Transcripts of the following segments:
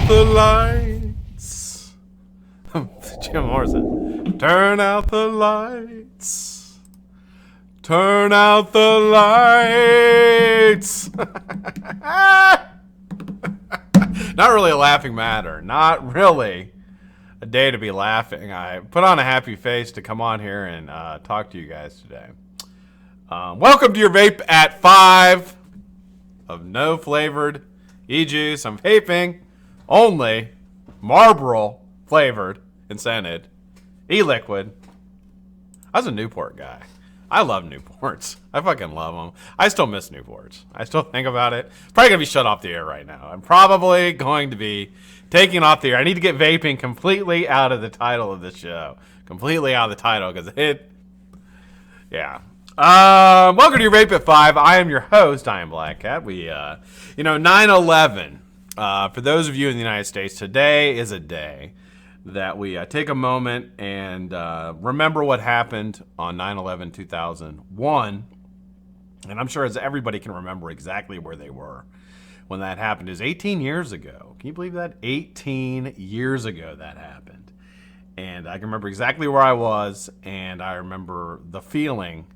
out the lights. Jim Morrison. Turn out the lights. Turn out the lights. Not really a laughing matter. Not really a day to be laughing. I put on a happy face to come on here and talk to you guys today. Welcome to your Vape at 5 of no flavored e-juice. I'm vaping only Marlboro flavored and scented e-liquid. I was a Newport guy. I love Newports. I fucking love them. I still miss Newports. I still think about it. It's probably going to be shut off the air right now. I'm probably going to be taking off the air. I need to get vaping completely out of the title of this show. Completely out of the title because yeah. Welcome to your Vape at 5. I am your host. I am BlackCat. 9/11. For those of you in the United States, today is a day that we take a moment and remember what happened on 9/11/2001. And I'm sure as everybody can remember exactly where they were when that happened. It was 18 years ago. Can you believe that? 18 years ago that happened. And I can remember exactly where I was, and I remember the feeling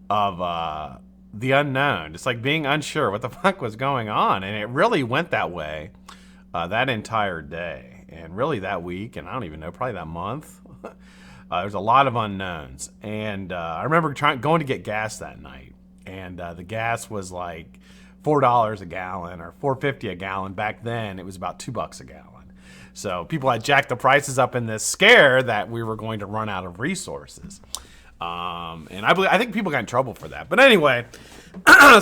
of the unknown. It's like being unsure what the fuck was going on. And it really went that way that entire day. And really that week, and I don't even know, probably that month. There's a lot of unknowns. And I remember going to get gas that night. And the gas was like $4 a gallon or $4.50 a gallon. Back then, it was about $2 a gallon. So people had jacked the prices up in this scare that we were going to run out of resources. And I think people got in trouble for that. But anyway,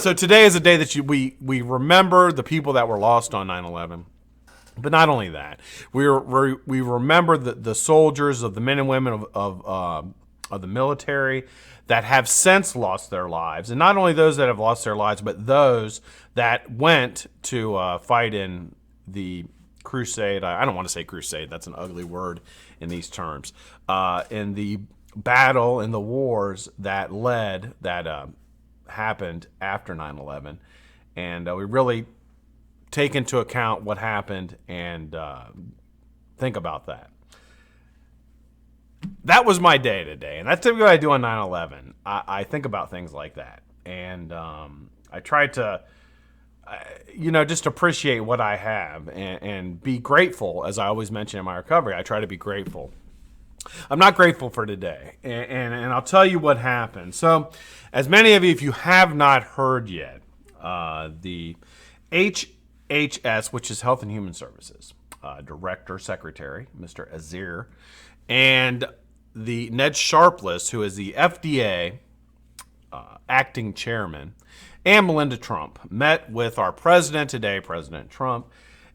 so today is a day that we remember the people that were lost on 9/11. But not only that, we remember the soldiers, of the men and women of the military that have since lost their lives. And not only those that have lost their lives, but those that went to fight in the crusade. I don't want to say crusade. That's an ugly word in these terms. In the battle, in the wars that happened after 9/11. And we really take into account what happened and think about that. That was my day today, and that's typically what I do on 9/11. I think about things like that, and I try to, just appreciate what I have and be grateful. As I always mention in my recovery, I try to be grateful. I'm not grateful for today, and I'll tell you what happened. So, as many of you, if you have not heard yet, the HHS, which is Health and Human Services, Director, Secretary, Mr. Azir, and the Ned Sharpless, who is the FDA acting chairman, and Melinda Trump, met with our president today, President Trump,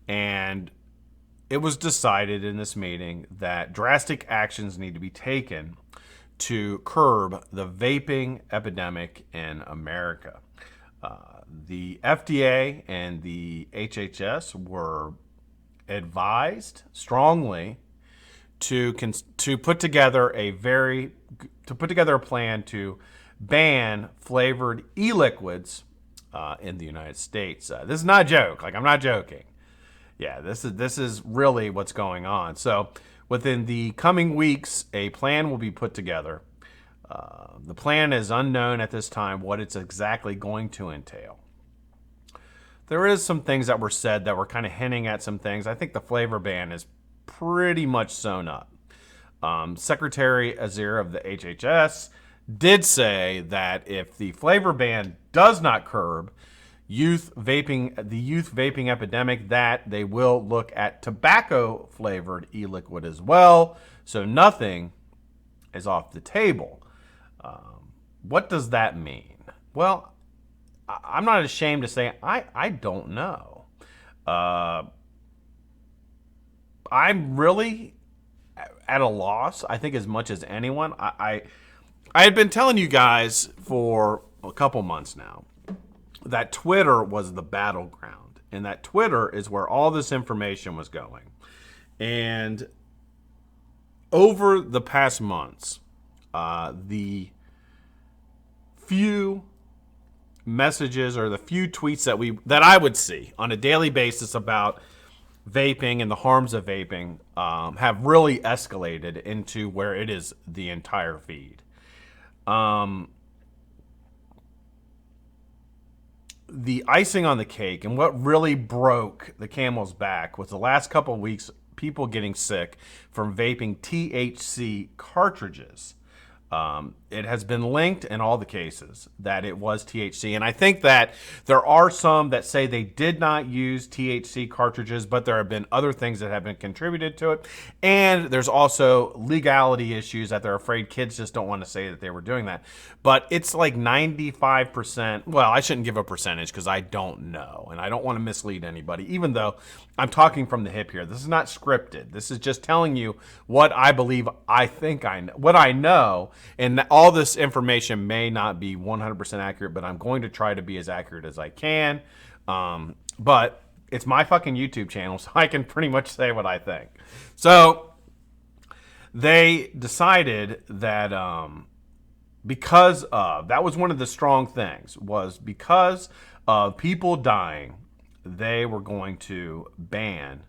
and it was decided in this meeting that drastic actions need to be taken to curb the vaping epidemic in America. The FDA and the HHS were advised strongly to put together a plan to ban flavored e-liquids in the United States. This is not a joke. I'm not joking. Yeah, this is really what's going on. So within the coming weeks, a plan will be put together. The plan is unknown at this time what it's exactly going to entail. There is some things that were said that were kind of hinting at some things. I think the flavor ban is pretty much sewn up. Secretary Azir of the HHS did say that if the flavor ban does not curb the youth vaping epidemic, that they will look at tobacco flavored e-liquid as well. So nothing is off the table. What does that mean? Well, I'm not ashamed to say I don't know. I'm really at a loss, I think, as much as anyone. I had been telling you guys for a couple months now that Twitter was the battleground, and that Twitter is where all this information was going. And over the past months, the few messages or the few tweets that I would see on a daily basis about vaping and the harms of vaping have really escalated into where it is the entire feed. The icing on the cake and what really broke the camel's back was the last couple of weeks, people getting sick from vaping THC cartridges. It has been linked in all the cases that it was THC. And I think that there are some that say they did not use THC cartridges, but there have been other things that have been contributed to it. And there's also legality issues that they're afraid kids just don't want to say that they were doing that. But it's like 95%. Well, I shouldn't give a percentage because I don't know. And I don't want to mislead anybody, even though I'm talking from the hip here. This is not scripted. This is just telling you what I believe, I think I know, what I know. And all this information may not be 100% accurate, but I'm going to try to be as accurate as I can. But it's my fucking YouTube channel, so I can pretty much say what I think. So they decided that because of, that was one of the strong things, was because of people dying, they were going to ban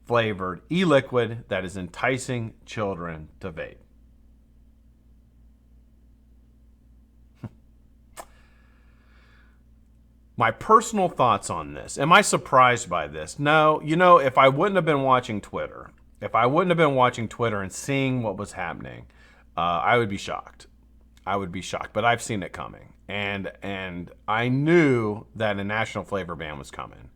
flavored e-liquid that is enticing children to vape. My personal thoughts on this. Am I surprised by this? No. You know, if I wouldn't have been watching Twitter, and seeing what was happening, I would be shocked. I would be shocked. But I've seen it coming. And I knew that a national flavor ban was coming.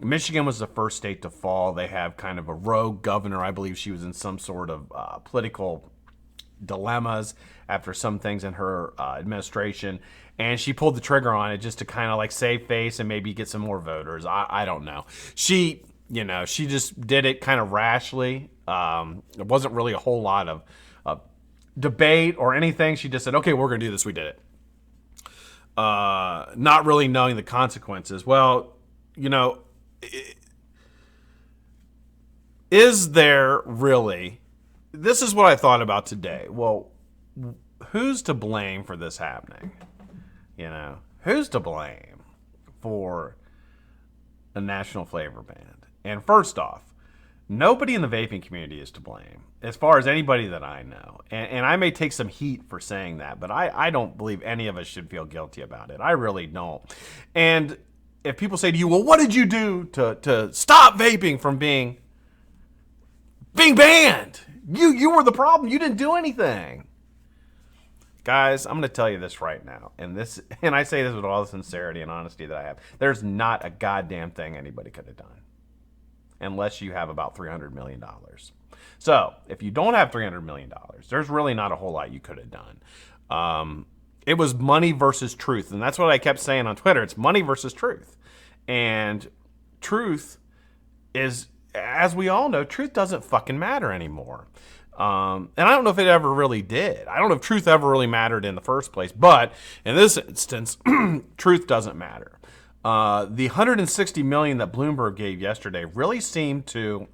Michigan was the first state to fall. They have kind of a rogue governor. I believe she was in some sort of political dilemmas after some things in her administration, and she pulled the trigger on it just to kind of like save face and maybe get some more voters. I don't know. She just did it kind of rashly. There wasn't really a whole lot of debate or anything. She just said, okay, we're going to do this. We did it. Not really knowing the consequences. Well, is there really, this is what I thought about today. Well, who's to blame for this happening? Who's to blame for a national flavor ban? And first off, nobody in the vaping community is to blame, as far as anybody that I know. And I may take some heat for saying that, but I don't believe any of us should feel guilty about it. I really don't. And if people say to you, well, what did you do to stop vaping from being banned? You were the problem. You didn't do anything. Guys, I'm going to tell you this right now. And I say this with all the sincerity and honesty that I have. There's not a goddamn thing anybody could have done. Unless you have about $300 million. So, if you don't have $300 million, there's really not a whole lot you could have done. It was money versus truth. And that's what I kept saying on Twitter. It's money versus truth. And truth is, as we all know, truth doesn't fucking matter anymore. And I don't know if it ever really did. I don't know if truth ever really mattered in the first place. But in this instance, truth doesn't matter. The $160 million that Bloomberg gave yesterday really seemed to,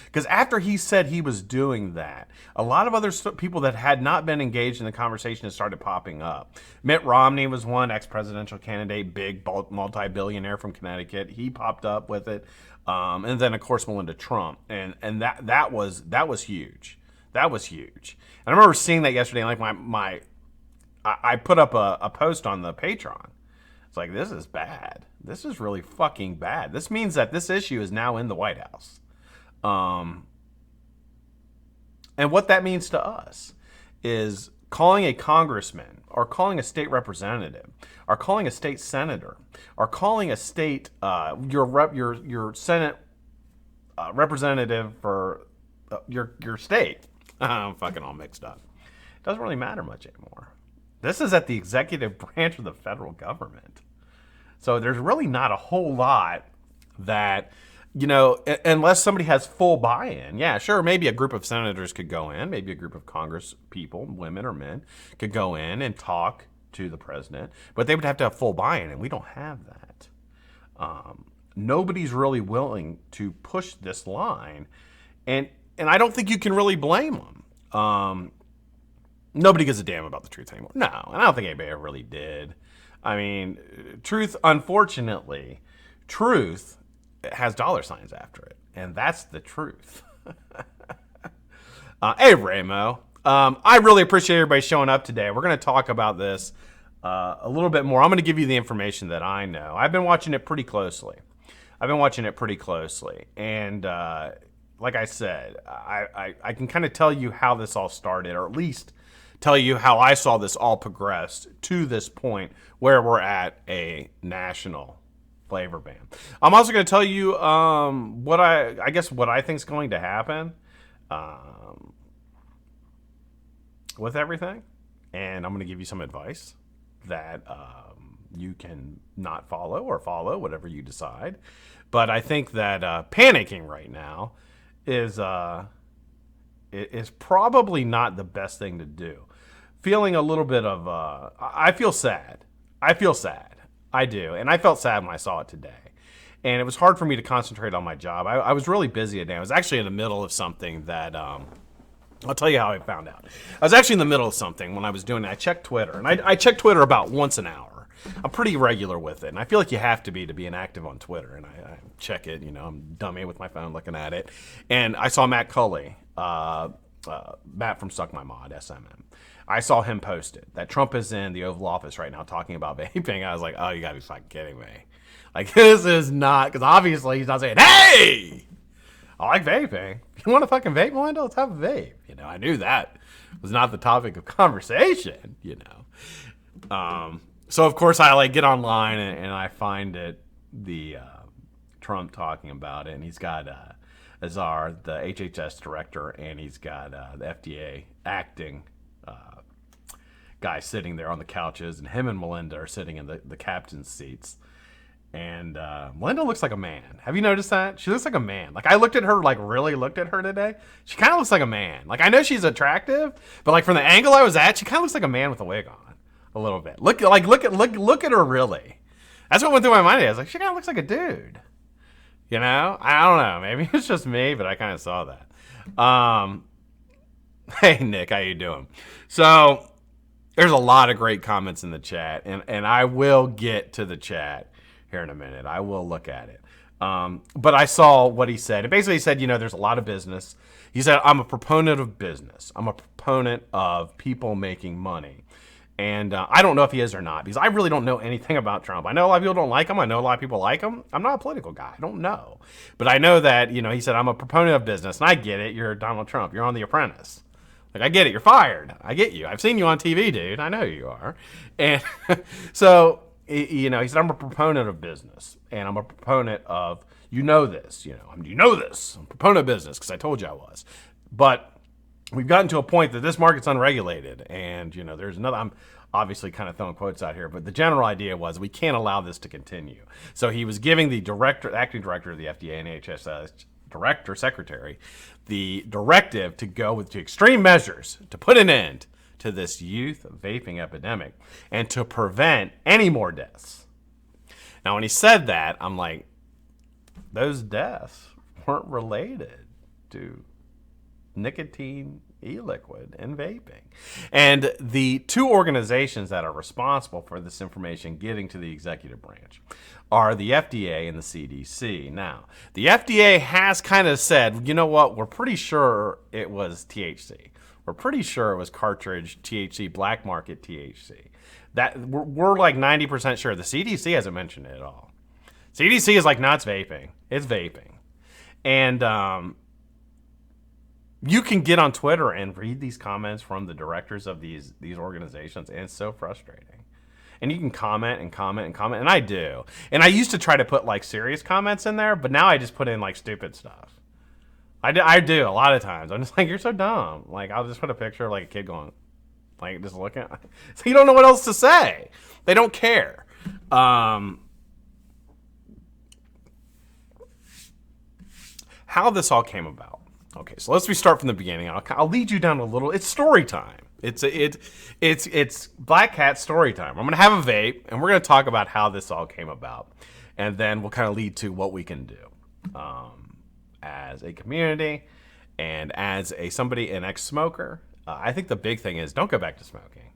because after he said he was doing that, a lot of other people that had not been engaged in the conversation had started popping up. Mitt Romney was one, ex-presidential candidate, big multi-billionaire from Connecticut. He popped up with it. And then, of course, Melinda Trump. And that was huge. That was huge. And I remember seeing that yesterday. Like I put up a post on the Patreon. It's like, this is bad. This is really fucking bad. This means that this issue is now in the White House. And what that means to us is calling a congressman or calling a state representative or calling a state senator or calling a state, your Senate representative for your state. I'm fucking all mixed up. It doesn't really matter much anymore. This is at the executive branch of the federal government. So there's really not a whole lot that, unless somebody has full buy-in. Yeah, sure, maybe a group of senators could go in. Maybe a group of Congress people, women or men, could go in and talk to the president. But they would have to have full buy-in, and we don't have that. Nobody's really willing to push this line. And I don't think you can really blame them. Nobody gives a damn about the truth anymore. No, and I don't think anybody ever really did. I mean, unfortunately, truth has dollar signs after it, and that's the truth. Hey, Ramo. I really appreciate everybody showing up today. We're going to talk about this a little bit more. I'm going to give you the information that I know. I've been watching it pretty closely. And like I said, I can kind of tell you how this all started, or at least tell you how I saw this all progress to this point where we're at a national flavor ban. I'm also going to tell you what I think is going to happen with everything, and I'm going to give you some advice that you can not follow or follow, whatever you decide. But I think that panicking right now is probably not the best thing to do. Feeling a little bit of I feel sad. I do, and I felt sad when I saw it today. And it was hard for me to concentrate on my job. I was really busy today. I was actually in the middle of something that I'll tell you how I found out. I was actually in the middle of something when I was doing it. I checked Twitter, and I check Twitter about once an hour. I'm pretty regular with it, and I feel like you have to be inactive on Twitter. And I check it, I'm dummy with my phone looking at it. And I saw Matt Culley, Matt from Suck My Mod, SMM. I saw him post it, that Trump is in the Oval Office right now talking about vaping. I was like, oh, you gotta be fucking kidding me. Like, this is not, because obviously he's not saying, hey, I like vaping. If you want to fucking vape, Melinda, let's have a vape. I knew that was not the topic of conversation, So, of course, I get online and I find it, the Trump talking about it. And he's got Azar, the HHS director, and he's got the FDA acting guy sitting there on the couches. And him and Melinda are sitting in the captain's seats. And Melinda looks like a man. Have you noticed that? She looks like a man. Like, I really looked at her today. She kind of looks like a man. Like, I know she's attractive, but from the angle I was at, she kind of looks like a man with a wig on, a little bit. Look at her really. That's what went through my mind. I was like, she kind of looks like a dude. I don't know. Maybe it's just me, but I kind of saw that. Hey Nick, how you doing? So there's a lot of great comments in the chat, and I will get to the chat here in a minute. I will look at it. But I saw what he said. It basically said, there's a lot of business. He said, I'm a proponent of business. I'm a proponent of people making money. And I don't know if he is or not, because I really don't know anything about Trump. I know a lot of people don't like him. I know a lot of people like him. I'm not a political guy. I don't know. But I know that, he said, I'm a proponent of business. And I get it. You're Donald Trump. You're on The Apprentice. Like, I get it. You're fired. I get you. I've seen you on TV, dude. I know who you are. And so, he said, I'm a proponent of business. And I'm a proponent of, this. You know this. I'm a proponent of business because I told you I was. But we've gotten to a point that this market's unregulated. And, there's another, I'm obviously kind of throwing quotes out here, but the general idea was we can't allow this to continue. So he was giving the acting director of the FDA and HHS secretary, the directive to go to extreme measures to put an end to this youth vaping epidemic and to prevent any more deaths. Now, when he said that, I'm like, those deaths weren't related to nicotine e-liquid and vaping. And the two organizations that are responsible for this information getting to the executive branch are the FDA and the CDC. Now, the FDA has kind of said, you know what, we're pretty sure it was THC. We're pretty sure it was cartridge THC, black market THC. That we're like 90% sure. The CDC hasn't mentioned it at all. CDC is like, no, it's vaping. It's vaping. And you can get on Twitter and read these comments from the directors of these organizations, and it's so frustrating. And you can comment and comment and comment, and I do. And I used to try to put like serious comments in there, but now I just put in like stupid stuff. I do a lot of times. I'm just like, you're so dumb. Like, I'll just put a picture of like a kid going, like, just looking at, so you don't know what else to say. They don't care. How this all came about. Okay, so let's start from the beginning. I'll lead you down a little. It's story time. It's BlackCat story time. I'm gonna have a vape, and we're gonna talk about how this all came about, and then we'll kind of lead to what we can do as a community and as an ex-smoker. I think the big thing is don't go back to smoking.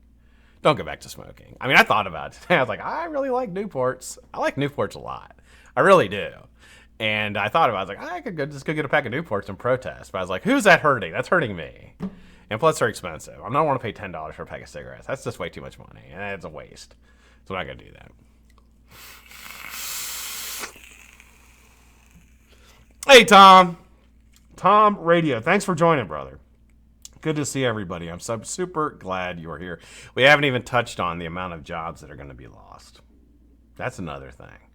Don't go back to smoking. I mean, I thought about it today. I was like, I really like Newports. I like Newports a lot. I really do. And I thought about it. I was like, I could just go get a pack of Newports and protest. But I was like, who's that hurting? That's hurting me. And plus, they're expensive. I'm not want to pay $10 for a pack of cigarettes. That's just way too much money. And it's a waste. So I'm not going to do that. Hey, Tom. Tom Radio. Thanks for joining, brother. Good to see everybody. I'm super glad you're here. We haven't even touched on the amount of jobs that are going to be lost. That's another thing.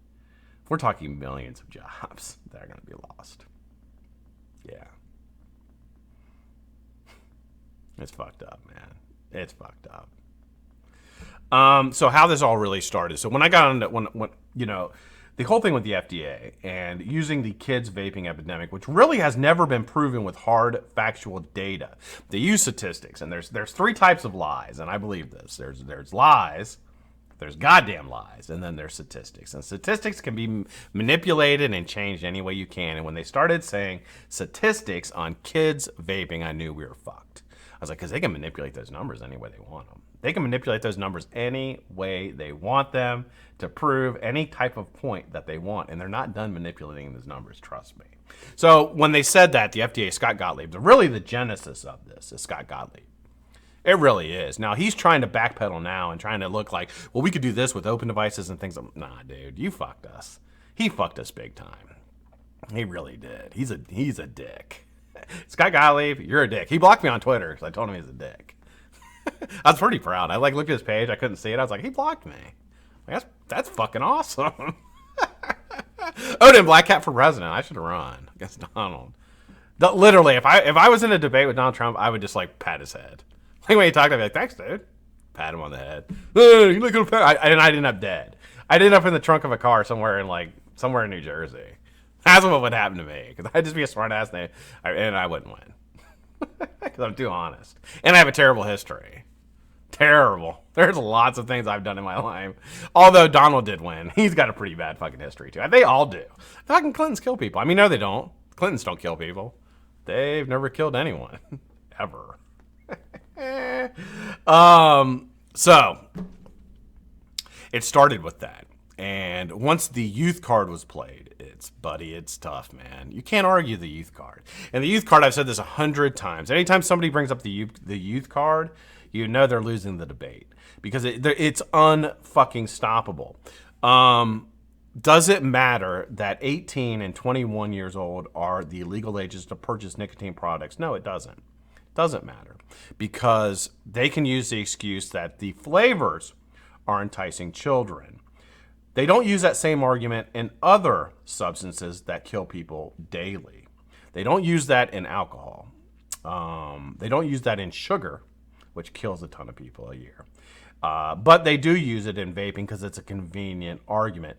We're talking millions of jobs that are going to be lost. Yeah. It's fucked up, man. It's fucked up. So how this all really started. So when I got into, when the whole thing with the FDA and using the kids vaping epidemic, which really has never been proven with hard factual data. They use statistics, and there's three types of lies, and I believe this. There's lies, there's goddamn lies, and then there's statistics. And statistics can be manipulated and changed any way you can. And when they started saying statistics on kids vaping, I knew we were fucked. I was like, because they can manipulate those numbers any way they want them. They can manipulate those numbers any way they want them to prove any type of point that they want. And they're not done manipulating those numbers, trust me. So when they said that, the FDA, Scott Gottlieb, really the genesis of this is Scott Gottlieb. It really is. Now, he's trying to backpedal now and trying to look like, well, we could do this with open devices and things. Nah, dude, you fucked us. He fucked us big time. He really did. He's a dick. Scott Gottlieb, you're a dick. He blocked me on Twitter because I told him he's a dick. I was pretty proud. I looked at his page. I couldn't see it. I was like, he blocked me. Like, that's fucking awesome. Odin, BlackCat for president. I should have run against Donald. Literally, if I was in a debate with Donald Trump, I would just like pat his head. Like when he talked, I'd be like, thanks, dude. Pat him on the head. Hey, you look at I ended up dead. I'd end up in the trunk of a car somewhere in New Jersey. That's what would happen to me. Because I'd just be a smart ass and I wouldn't win. Because I'm too honest. And I have a terrible history. Terrible. There's lots of things I've done in my life. Although Donald did win. He's got a pretty bad fucking history, too. They all do. Fucking Clintons kill people. I mean, no, they don't. Clintons don't kill people. They've never killed anyone. Ever. So, it started with that. And once the youth card was played, it's tough, man. You can't argue the youth card. And the youth card, I've said this 100 times. Anytime somebody brings up the youth card, you know they're losing the debate. Because it's unfucking stoppable. Does it matter that 18 and 21 years old are the legal ages to purchase nicotine products? No, it doesn't. Doesn't matter. Because they can use the excuse that the flavors are enticing children. They don't use that same argument in other substances that kill people daily. They don't use that in alcohol. They don't use that in sugar, which kills a ton of people a year. But they do use it in vaping because it's a convenient argument.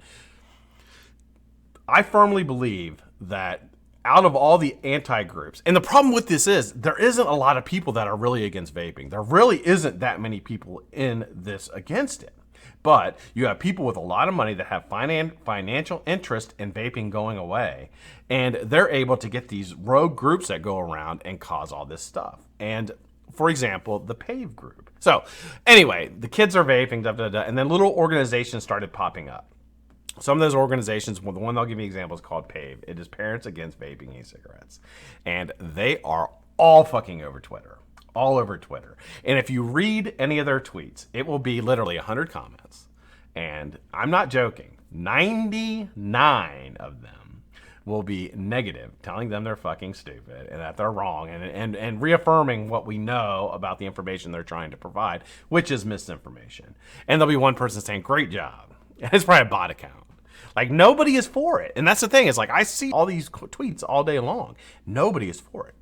I firmly believe that out of all the anti-groups, and the problem with this is there isn't a lot of people that are really against vaping. There really isn't that many people in this against it. But you have people with a lot of money that have financial interest in vaping going away, and they're able to get these rogue groups that go around and cause all this stuff. And for example, the PAVE group. So anyway, the kids are vaping, and then little organizations started popping up. Some of those organizations, well, the one they'll give me examples called PAVE. It is Parents Against Vaping E-Cigarettes. And they are all fucking over Twitter. All over Twitter. And if you read any of their tweets, it will be literally 100 comments. And I'm not joking. 99 of them will be negative, telling them they're fucking stupid and that they're wrong and reaffirming what we know about the information they're trying to provide, which is misinformation. And there'll be one person saying, great job. And it's probably a bot account. Like, nobody is for it. And that's the thing. Is like, I see all these tweets all day long. Nobody is for it.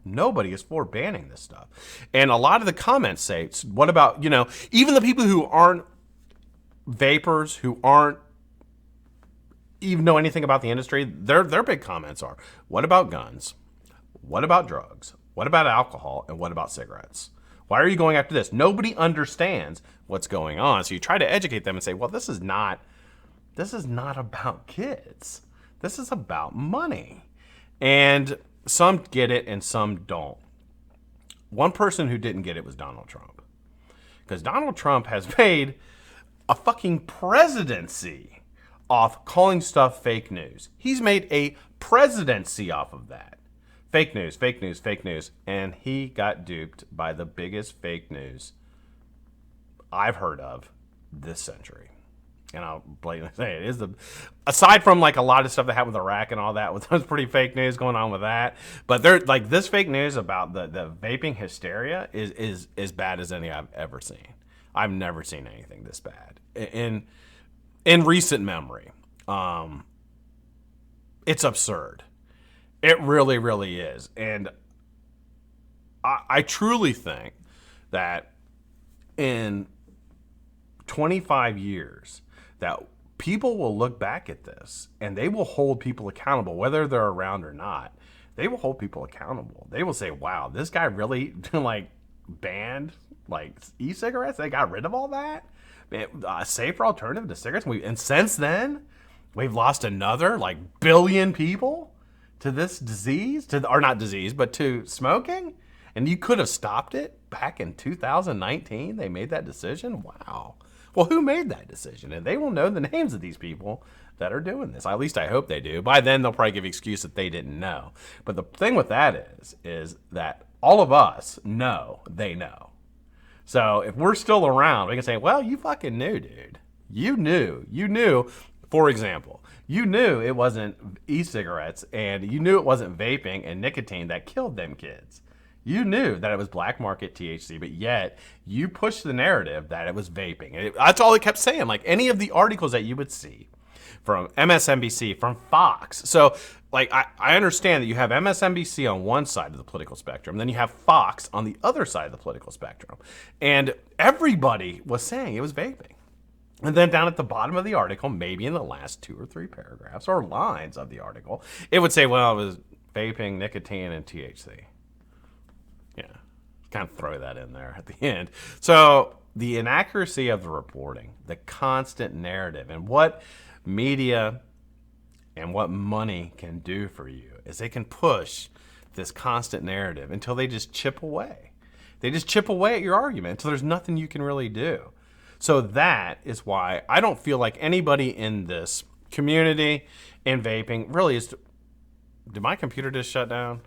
Nobody is for banning this stuff. And a lot of the comments say, what about, even the people who aren't vapors, who aren't even know anything about the industry, their big comments are, what about guns? What about drugs? What about alcohol? And what about cigarettes? Why are you going after this? Nobody understands what's going on. So you try to educate them and say, well, this is not about kids. This is about money. And some get it and some don't. One person who didn't get it was Donald Trump. Because Donald Trump has made a fucking presidency off calling stuff fake news. He's made a presidency off of that. Fake news, fake news, fake news. And he got duped by the biggest fake news I've heard of this century. And I'll blatantly say it is aside from like a lot of stuff that happened with Iraq and all that, was pretty fake news going on with that. But there, like this fake news about the vaping hysteria is as bad as any I've ever seen. I've never seen anything this bad in recent memory. It's absurd. It really, really is. And I truly think that in 25 years, that people will look back at this and they will hold people accountable, whether they're around or not. They will hold people accountable. They will say, wow, this guy really like banned like e-cigarettes. They got rid of all that. A safer alternative to cigarettes. And since then, we've lost another like billion people to this disease, or not disease, but to smoking. And you could have stopped it back in 2019. They made that decision. Wow. Well, who made that decision? And they will know the names of these people that are doing this. At least I hope they do. By then, they'll probably give excuse that they didn't know. But the thing with that is that all of us know they know. So if we're still around, we can say, well, you fucking knew, dude. You knew, for example, you knew it wasn't e-cigarettes and you knew it wasn't vaping and nicotine that killed them kids. You knew that it was black market THC, but yet you pushed the narrative that it was vaping. That's all it kept saying. Like any of the articles that you would see from MSNBC, from Fox. So like I understand that you have MSNBC on one side of the political spectrum, then you have Fox on the other side of the political spectrum. And everybody was saying it was vaping. And then down at the bottom of the article, maybe in the last 2 or 3 paragraphs or lines of the article, it would say, well, it was vaping, nicotine, and THC. Yeah, kind of throw that in there at the end. So the inaccuracy of the reporting, the constant narrative, and what media and what money can do for you is they can push this constant narrative until they just chip away. They just chip away at your argument until there's nothing you can really do. So that is why I don't feel like anybody in this community in vaping really is... Did my computer just shut down?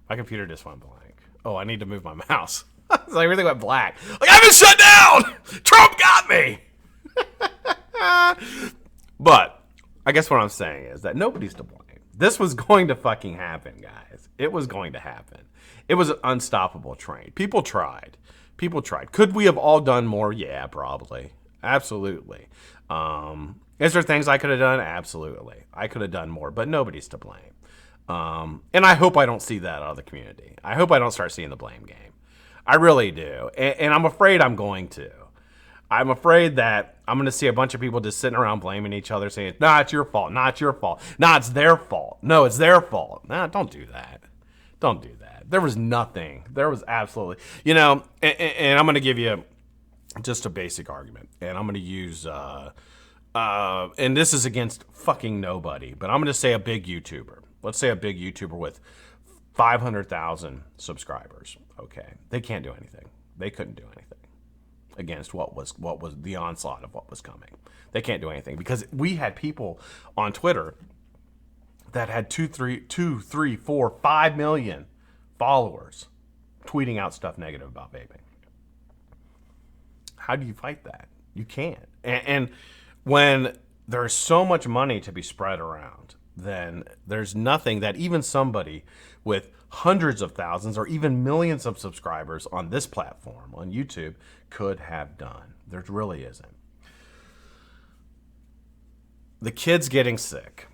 My computer just went blank. Oh, I need to move my mouse. So everything went black. Like, I've been shut down! Trump got me! But I guess what I'm saying is that nobody's to blame. This was going to fucking happen, guys. It was going to happen. It was an unstoppable train. People tried. Could we have all done more? Yeah, probably. Absolutely. Is there things I could have done? Absolutely. I could have done more, but nobody's to blame. And I hope I don't see that out of the community. I hope I don't start seeing the blame game. I really do. And I'm afraid I'm going to. I'm afraid that I'm going to see a bunch of people just sitting around blaming each other, saying, nah, it's your fault. Nah, it's your fault. Nah, it's their fault. No, it's their fault. Nah, don't do that. Don't do that. There was nothing. There was absolutely, and I'm going to give you just a basic argument. And I'm going to use, and this is against fucking nobody, but I'm going to say a big YouTuber. Let's say a big YouTuber with 500,000 subscribers. Okay. They can't do anything. They couldn't do anything against what was the onslaught of what was coming. They can't do anything because we had people on Twitter that had 2, 3, 4, 5 million followers tweeting out stuff negative about vaping. How do you fight that? You can't. And when there's so much money to be spread around, then there's nothing that even somebody with hundreds of thousands or even millions of subscribers on this platform, on YouTube, could have done. There really isn't. The kid's getting sick.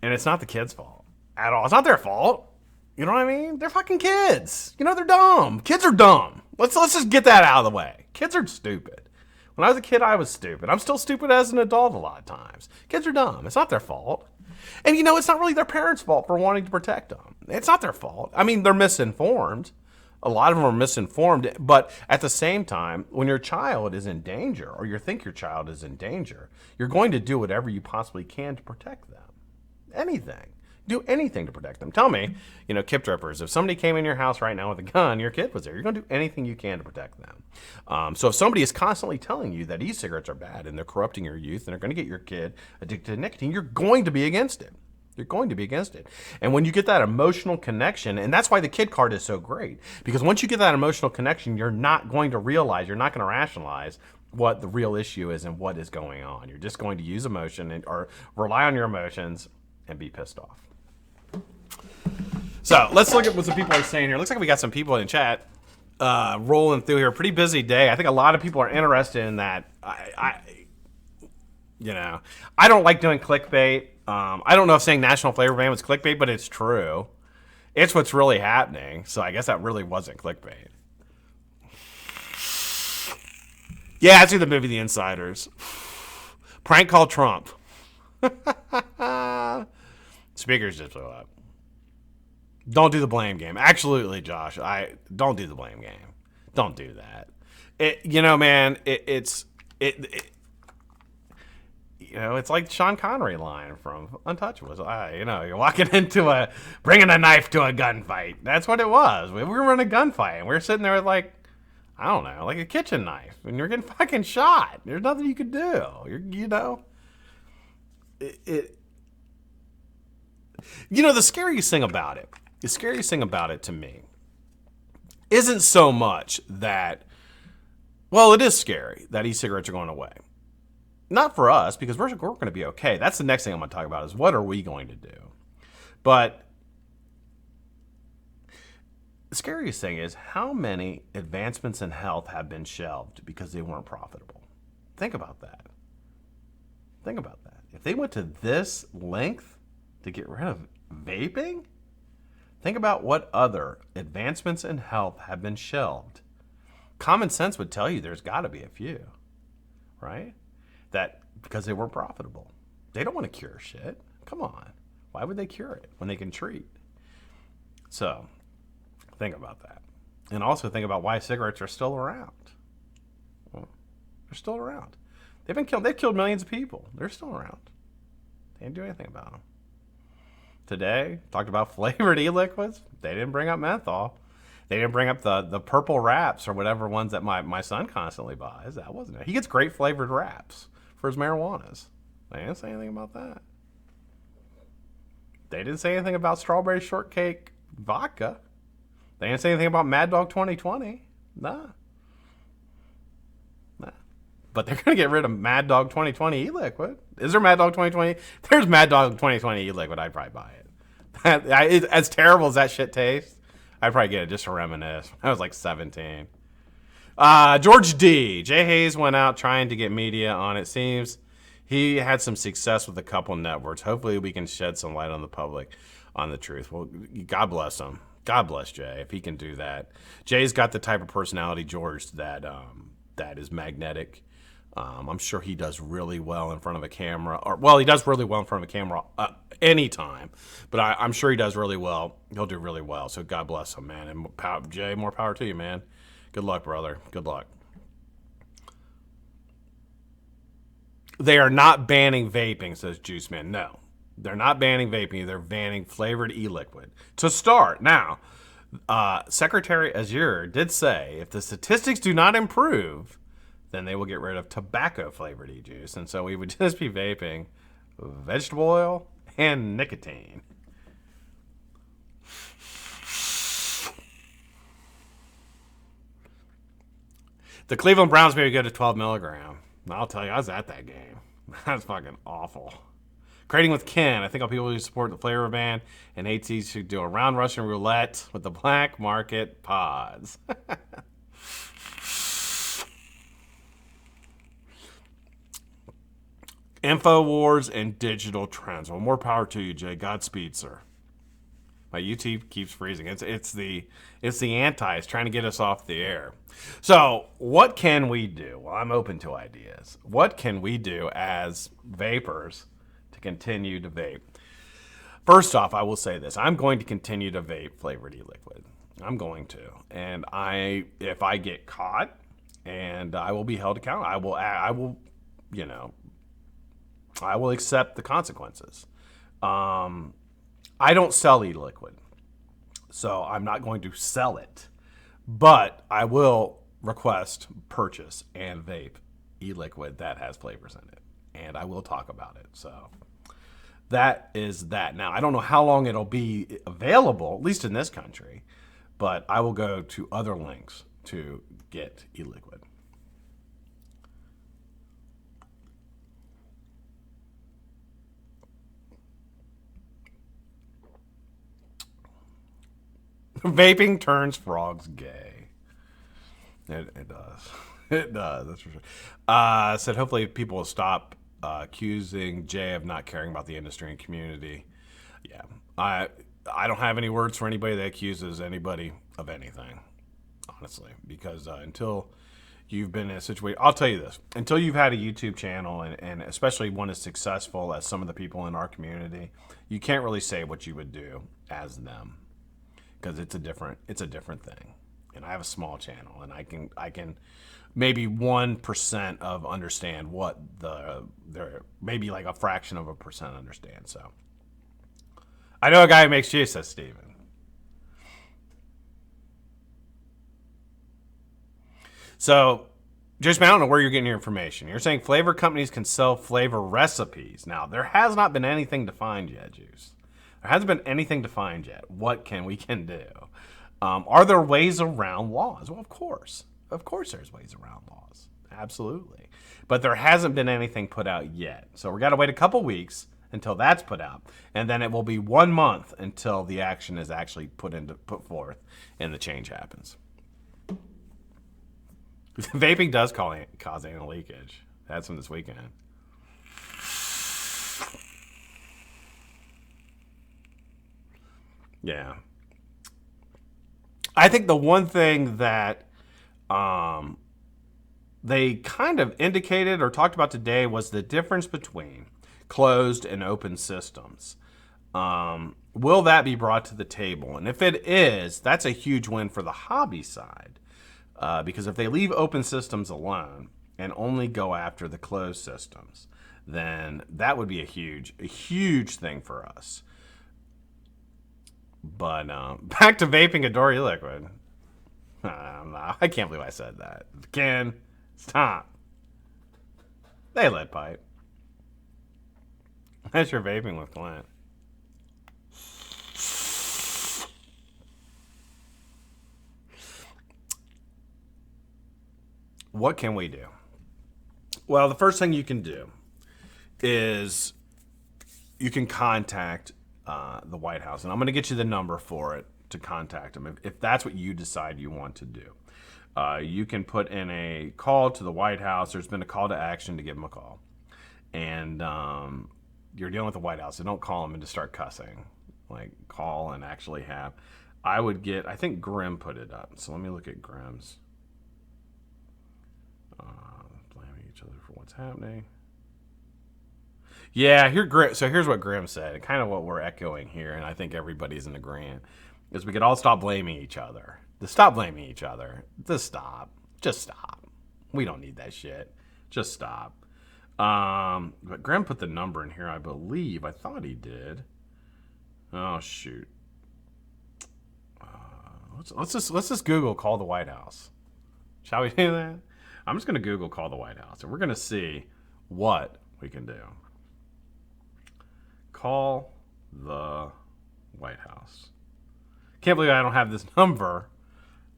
And it's not the kid's fault at all. It's not their fault. You know what I mean? They're fucking kids. They're dumb. Kids are dumb. Let's just get that out of the way. Kids are stupid. When I was a kid, I was stupid. I'm still stupid as an adult a lot of times. Kids are dumb. It's not their fault. And it's not really their parents' fault for wanting to protect them. It's not their fault. I mean, they're misinformed. A lot of them are misinformed. But at the same time, when your child is in danger or you think your child is in danger, you're going to do whatever you possibly can to protect them. Anything. Do anything to protect them. Tell me, kip drippers, if somebody came in your house right now with a gun, your kid was there, you're going to do anything you can to protect them. So if somebody is constantly telling you that e-cigarettes are bad and they're corrupting your youth and they're going to get your kid addicted to nicotine, you're going to be against it. You're going to be against it. And when you get that emotional connection, and that's why the kid card is so great, because once you get that emotional connection, you're not going to realize, you're not going to rationalize what the real issue is and what is going on. You're just going to use emotion or rely on your emotions and be pissed off. So let's look at what some people are saying here. Looks like we got some people in chat rolling through here. Pretty busy day. I think a lot of people are interested in that. I don't like doing clickbait. I don't know if saying national flavor ban was clickbait, but it's true. It's what's really happening. So I guess that really wasn't clickbait. Yeah, I see the movie The Insiders. Prank call Trump. Speakers just blew up. Don't do the blame game. Absolutely, Josh. Don't do the blame game. Don't do that. It's like Sean Connery line from Untouchables. You're walking into bringing a knife to a gunfight. That's what it was. We were in a gunfight, and we were sitting there with like a kitchen knife, and you're getting fucking shot. There's nothing you could do. The scariest thing about it to me isn't so much that, well, it is scary that e-cigarettes are going away. Not for us, because we're going to be okay. That's the next thing I'm going to talk about is what are we going to do? But the scariest thing is how many advancements in health have been shelved because they weren't profitable. Think about that. If they went to this length to get rid of vaping, think about what other advancements in health have been shelved. Common sense would tell you there's got to be a few, right? That because they weren't profitable. They don't want to cure shit. Come on. Why would they cure it when they can treat? So think about that. And also think about why cigarettes are still around. Well, they're still around. They've killed millions of people. They're still around. They didn't do anything about them. Today, talked about flavored e-liquids. They didn't bring up menthol. They didn't bring up the purple wraps or whatever ones that my son constantly buys. That wasn't it. He gets great flavored wraps for his marijuanas. They didn't say anything about that. They didn't say anything about strawberry shortcake vodka. They didn't say anything about Mad Dog 2020. Nah. But they're going to get rid of Mad Dog 2020 e-liquid. Is there Mad Dog 2020? There's Mad Dog 2020 e-liquid. I'd probably buy it. As terrible as that shit tastes, I'd probably get it just to reminisce. I was like 17. George D. Jay Hayes went out trying to get media on it. Seems he had some success with a couple networks. Hopefully we can shed some light on the public on the truth. Well, God bless him. God bless Jay if he can do that. Jay's got the type of personality, George, that is magnetic. I'm sure he does really well in front of a camera. He does really well in front of a camera anytime. But I'm sure he does really well. He'll do really well. So God bless him, man. And Jay, more power to you, man. Good luck, brother. Good luck. They are not banning vaping, says Juice Man. No, they're not banning vaping. They're banning flavored e-liquid. To start, now, Secretary Azure did say if the statistics do not improve, then they will get rid of tobacco-flavored e-juice. And so we would just be vaping vegetable oil and nicotine. The Cleveland Browns maybe go to 12 milligram. I'll tell you, I was at that game. That's fucking awful. Creating with Ken. I think all people who support the flavor ban and AT should do a round Russian roulette with the black market pods. InfoWars and digital trends. Well, more power to you, Jay. Godspeed, sir. My YouTube keeps freezing. It's the anti. It's trying to get us off the air. So what can we do? Well, I'm open to ideas. What can we do as vapors to continue to vape? First off, I will say this. I'm going to continue to vape flavored e-liquid. I'm going to. And if I get caught, and I will be held accountable, I will accept the consequences. I don't sell e-liquid, so I'm not going to sell it. But I will request, purchase, and vape e-liquid that has flavors in it. And I will talk about it. So that is that. Now, I don't know how long it'll be available, at least in this country, but I will go to other links to get e-liquid. Vaping turns frogs gay. It does. It does. That's for sure. Said hopefully people will stop accusing Jay of not caring about the industry and community. Yeah, I don't have any words for anybody that accuses anybody of anything, honestly, because until you've been in a situation, I'll tell you this: until you've had a YouTube channel and especially one as successful as some of the people in our community, you can't really say what you would do as them. Because it's a different thing, and I have a small channel, and I can maybe 1% of understand what they're maybe like a fraction of a percent understand. So I know a guy who makes juice, says Steven. So Jason, I don't know where you're getting your information. You're saying flavor companies can sell flavor recipes. Now there has not been anything defined yet, Juice. There hasn't been anything defined yet. What we can do? Are there ways around laws? Well, of course. Of course there's ways around laws. Absolutely. But there hasn't been anything put out yet. So we've got to wait a couple weeks until that's put out. And then it will be 1 month until the action is actually put forth and the change happens. Vaping does cause anal leakage. That's from this weekend. Yeah. I think the one thing that they kind of indicated or talked about today was the difference between closed and open systems. Will that be brought to the table? And if it is, that's a huge win for the hobby side. Because if they leave open systems alone and only go after the closed systems, then that would be a huge thing for us. But back to vaping Adore e-liquid. I can't believe I said that. Ken, stop. They lead pipe. That's your vaping with Clint. What can we do? Well, the first thing you can do is you can contact the White House, and I'm going to get you the number for it to contact them if that's what you decide you want to do. You can put in a call to the White House. There's been a call to action to give them a call, and you're dealing with the White House, so don't call them and just start cussing. Like, call and actually have. I think Grim put it up, so let me look at Grim's. Blaming each other for what's happening. Yeah, so here's what Grim said, and kind of what we're echoing here, and I think everybody's in agreement, is we could all stop blaming each other. Just stop blaming each other. Just stop. We don't need that shit. Just stop. But Grim put the number in here, I believe. I thought he did. Oh, shoot. Let's just Google call the White House. Shall we do that? I'm just going to Google call the White House, and we're going to see what we can do. Call the White House. Can't believe I don't have this number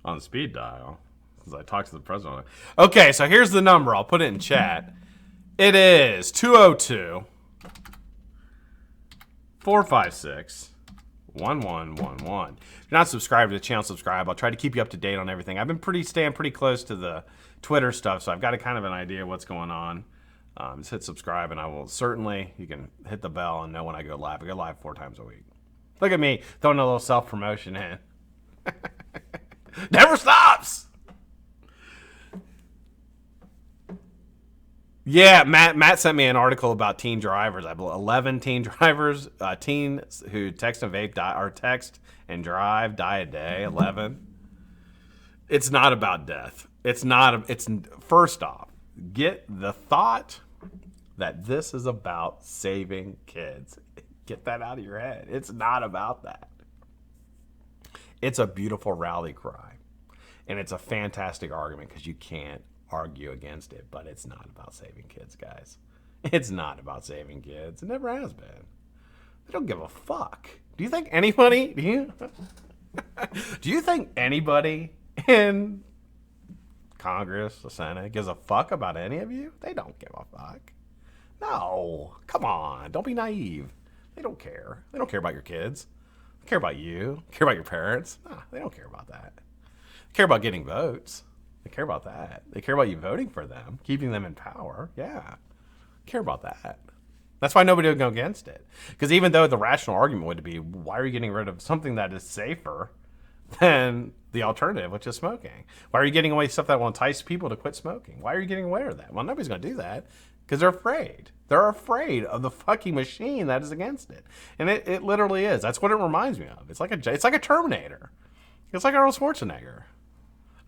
on the speed dial since I talked to the president. Okay, so here's the number. I'll put it in chat. It is 202 456 1111. If you're not subscribed to the channel, subscribe. I'll try to keep you up to date on everything. I've been staying pretty close to the Twitter stuff, so I've got a kind of an idea of what's going on. Just hit subscribe, and I will certainly, you can hit the bell and know when I go live. I go live 4 times a week. Look at me throwing a little self-promotion in. Never stops! Yeah, Matt sent me an article about teen drivers. I believe 11 teen drivers, teens who text and vape die, or text and drive die a day. 11. It's not about death. It's first off, get the thought that this is about saving kids. Get that out of your head. It's not about that. It's a beautiful rally cry. And it's a fantastic argument because you can't argue against it. But it's not about saving kids, guys. It's not about saving kids. It never has been. They don't give a fuck. Do you think anybody... Do you think anybody in Congress, the Senate, gives a fuck about any of you? They don't give a fuck. No. Come on. Don't be naive. They don't care. They don't care about your kids. They care about you. They care about your parents. No, they don't care about that. They care about getting votes. They care about that. They care about you voting for them, keeping them in power. Yeah. They care about that. That's why nobody would go against it. Because even though the rational argument would be, why are you getting rid of something that is safer than the alternative, which is smoking? Why are you getting away with stuff that will entice people to quit smoking? Why are you getting away with that? Well, nobody's going to do that because they're afraid. They're afraid of the fucking machine that is against it. And it literally is. That's what it reminds me of. It's like a Terminator. It's like Arnold Schwarzenegger.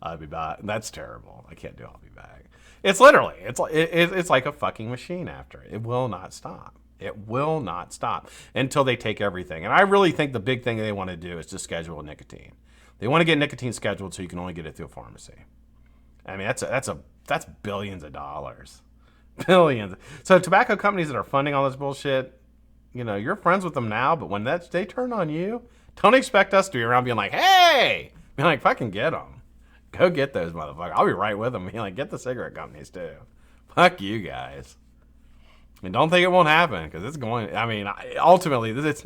I'll be back. That's terrible. I can't do I'll be back. It's literally, it's like a fucking machine after it. It will not stop. It will not stop until they take everything. And I really think the big thing they want to do is to schedule nicotine. They want to get nicotine scheduled so you can only get it through a pharmacy. I mean, that's billions of dollars. Billions. So tobacco companies that are funding all this bullshit, you know, you're friends with them now, but when they turn on you, don't expect us to be around being like, hey, being like, fucking get them. Go get those motherfuckers. I'll be right with them. Being like, get the cigarette companies too. Fuck you guys. I mean, don't think it won't happen because it's going. I mean, ultimately, this is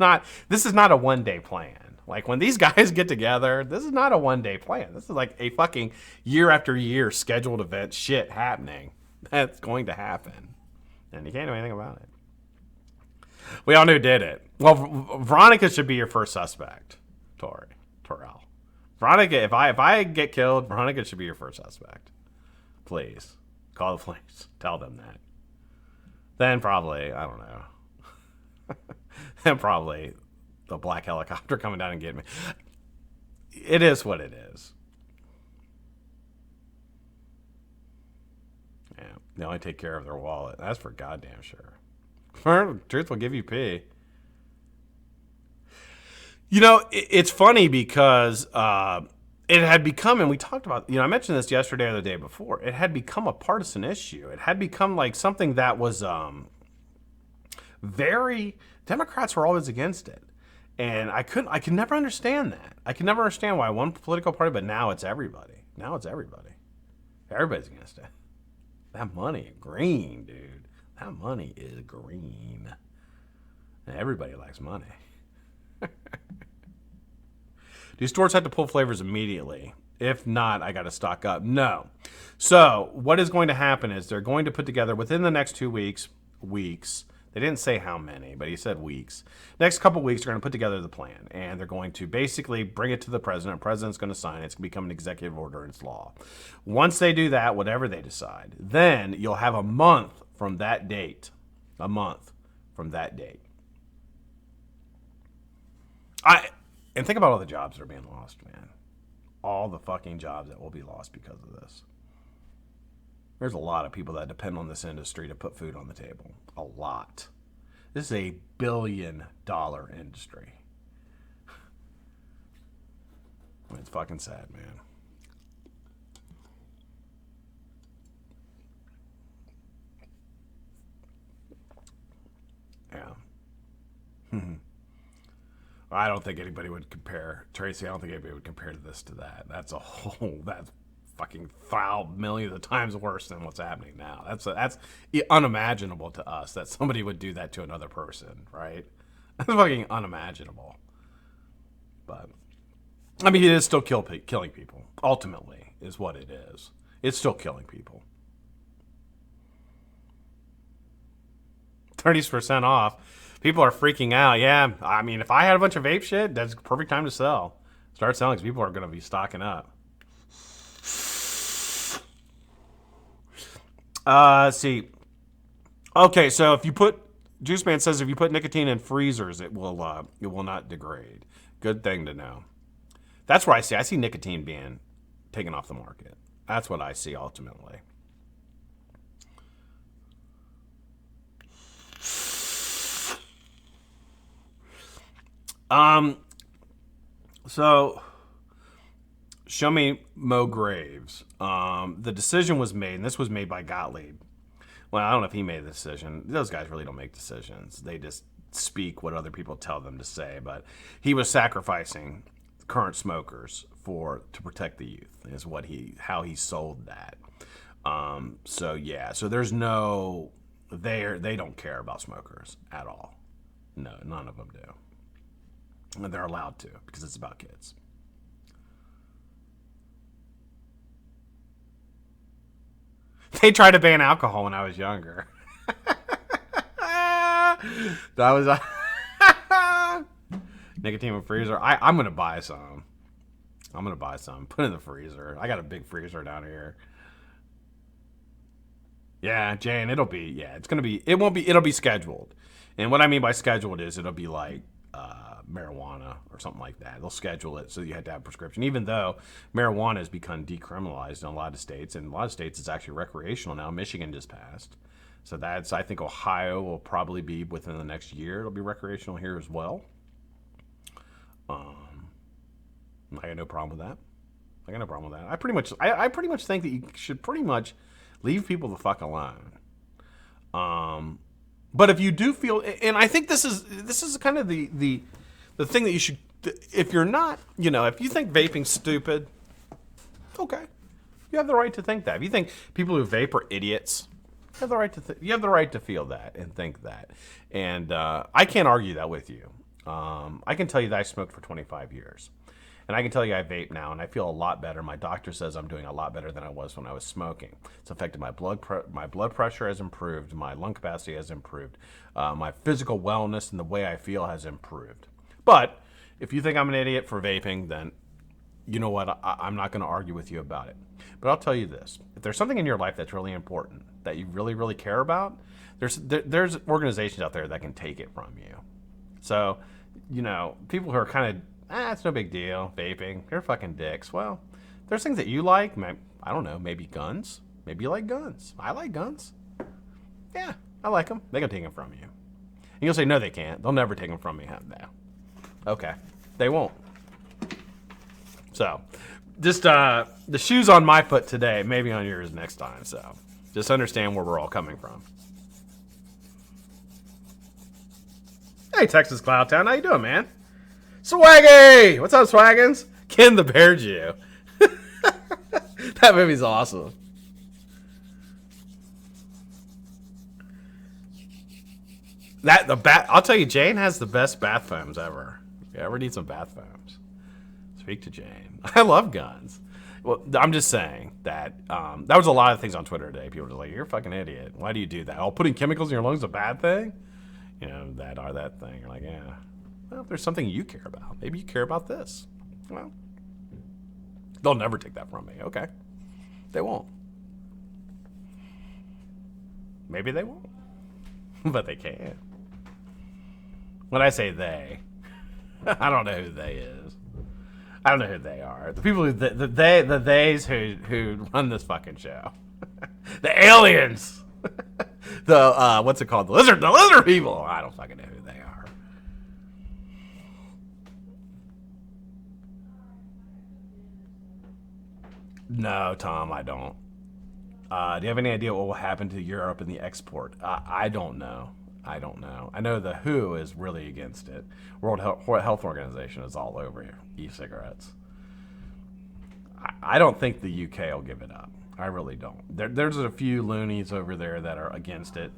not a one-day plan. Like when these guys get together, this is not a one-day plan. This is like a fucking year after year scheduled event shit happening. That's going to happen, and you can't do anything about it. We all knew who did it. Well, Veronica should be your first suspect, Torel. Veronica, if I get killed, Veronica should be your first suspect. Please call the police. Tell them that. Then probably, I don't know. Then probably the black helicopter coming down and getting me. It is what it is. Yeah, they only take care of their wallet. That's for goddamn sure. Truth will give you pee. You know, it's funny because it had become, and we talked about, I mentioned this yesterday or the day before, it had become a partisan issue. It had become like something that was Democrats were always against it. And I could never understand that. I could never understand why one political party, but now it's everybody. Now it's everybody. Everybody's against it. That money, green, dude. That money is green. And everybody likes money. Do stores have to pull flavors immediately? If not, I got to stock up. No. So what is going to happen is they're going to put together within the next 2 weeks. They didn't say how many, but he said weeks. Next couple weeks, they're going to put together the plan, and they're going to basically bring it to the president. The president's going to sign it. It's going to become an executive order. It's law. Once they do that, whatever they decide, then you'll have a month from that date. A month from that date. And think about all the jobs that are being lost, man. All the fucking jobs that will be lost because of this. There's a lot of people that depend on this industry to put food on the table. A lot. This is a $1 billion industry. It's fucking sad, man. Yeah. I don't think anybody would compare, Tracy, I don't think anybody would compare this to that. That's fucking foul millions of times worse than what's happening now. That's unimaginable to us that somebody would do that to another person, right? That's fucking unimaginable. But, I mean, it is still killing people, ultimately, is what it is. It's still killing people. 30% off. People are freaking out. Yeah, I mean, if I had a bunch of vape shit, that's the perfect time to sell. Start selling because people are going to be stocking up. See. Okay, so if you put, Juice Man says if you put nicotine in freezers, it will not degrade. Good thing to know. That's where I see nicotine being taken off the market. That's what I see ultimately. So show me Mo Graves. The decision was made, and this was made by Gottlieb. Well, I don't know if he made the decision. Those guys really don't make decisions. They just speak what other people tell them to say. But he was sacrificing current smokers to protect the youth. Is how he sold that. So yeah. So there's no they don't care about smokers at all. No, none of them do. And they're allowed to because it's about kids. They tried to ban alcohol when I was younger. That was nicotine in freezer. I'm gonna buy some. Put it in the freezer. I got a big freezer down here. Yeah, Jane, it'll be it'll be scheduled. And what I mean by scheduled is it'll be like marijuana or something like that. They'll schedule it so you have to have a prescription, even though marijuana has become decriminalized in a lot of states. And in a lot of states, it's actually recreational now. Michigan just passed. So I think Ohio will probably be within the next year. It'll be recreational here as well. I got no problem with that. I pretty much think that you should pretty much leave people the fuck alone. But if you do feel, and I think this is kind of the thing that you should, if you're not, if you think vaping's stupid, okay, you have the right to think that. If you think people who vape are idiots, you have the right to feel that and think that. And I can't argue that with you. I can tell you that I smoked for 25 years. And I can tell you I vape now, and I feel a lot better. My doctor says I'm doing a lot better than I was when I was smoking. It's affected my blood pressure has improved, my lung capacity has improved, my physical wellness and the way I feel has improved. But if you think I'm an idiot for vaping, then you know what? I'm not going to argue with you about it. But I'll tell you this: if there's something in your life that's really important, that you really, really care about, there's organizations out there that can take it from you. So, people who are kind of it's no big deal, vaping, they're fucking dicks. Well, there's things that you like. I don't know, maybe guns. Maybe you like guns. I like guns. Yeah, I like them. They can take them from you. And you'll say, no, they can't. They'll never take them from me. No. Okay, they won't. So, just the shoe's on my foot today, maybe on yours next time. So, just understand where we're all coming from. Hey, Texas Cloud Town, how you doing, man? Swaggy! What's up, Swaggins? Ken the Bear Jew. That movie's awesome. I'll tell you, Jane has the best bath foams ever. If you ever need some bath foams, speak to Jane. I love guns. Well, I'm just saying that that was a lot of things on Twitter today. People were like, "You're a fucking idiot. Why do you do that? Oh, putting chemicals in your lungs is a bad thing." That thing. You're like, yeah. Well, if there's something you care about, maybe you care about this. Well, they'll never take that from me. Okay. They won't. Maybe they won't. But they can. When I say they, I don't know who they is. I don't know who they are. The people the theys who run this fucking show. The aliens. The what's it called? The lizard people. I don't fucking know who they are. No, Tom, I don't. Do you have any idea what will happen to Europe in the export? I don't know. I know the WHO is really against it. World Health Organization is all over e-cigarettes. I don't think the UK will give it up. I really don't. There's a few loonies over there that are against it,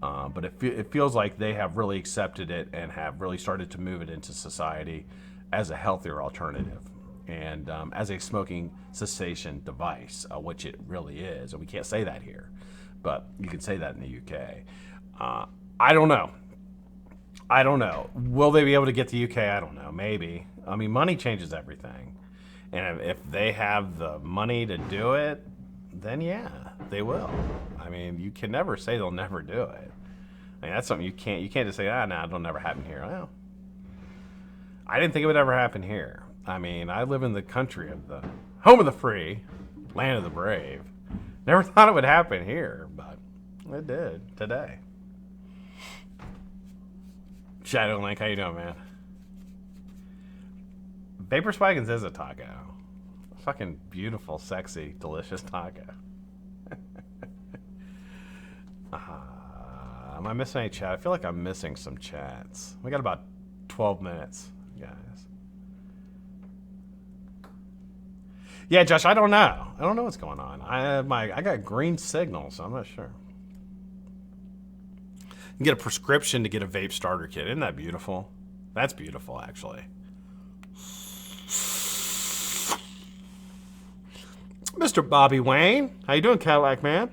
but it feels like they have really accepted it and have really started to move it into society as a healthier alternative. And as a smoking cessation device, which it really is. And we can't say that here, but you can say that in the UK. I don't know. Will they be able to get the UK? I don't know. Maybe. I mean, money changes everything. And if they have the money to do it, then yeah, they will. I mean, you can never say they'll never do it. I mean, that's something you can't just say, it'll never happen here. Well, I didn't think it would ever happen here. I mean, I live in the country of the home of the free, land of the brave. Never thought it would happen here, but it did today. Shadow Link, how you doing, man? Vapor Spikins is a taco. A fucking beautiful, sexy, delicious taco. Am I missing any chat? I feel like I'm missing some chats. We got about 12 minutes, guys. Yeah, Josh, I don't know. I don't know what's going on. I got green signal, so I'm not sure. You can get a prescription to get a vape starter kit. Isn't that beautiful? That's beautiful, actually. Mr. Bobby Wayne, how you doing, Cadillac man?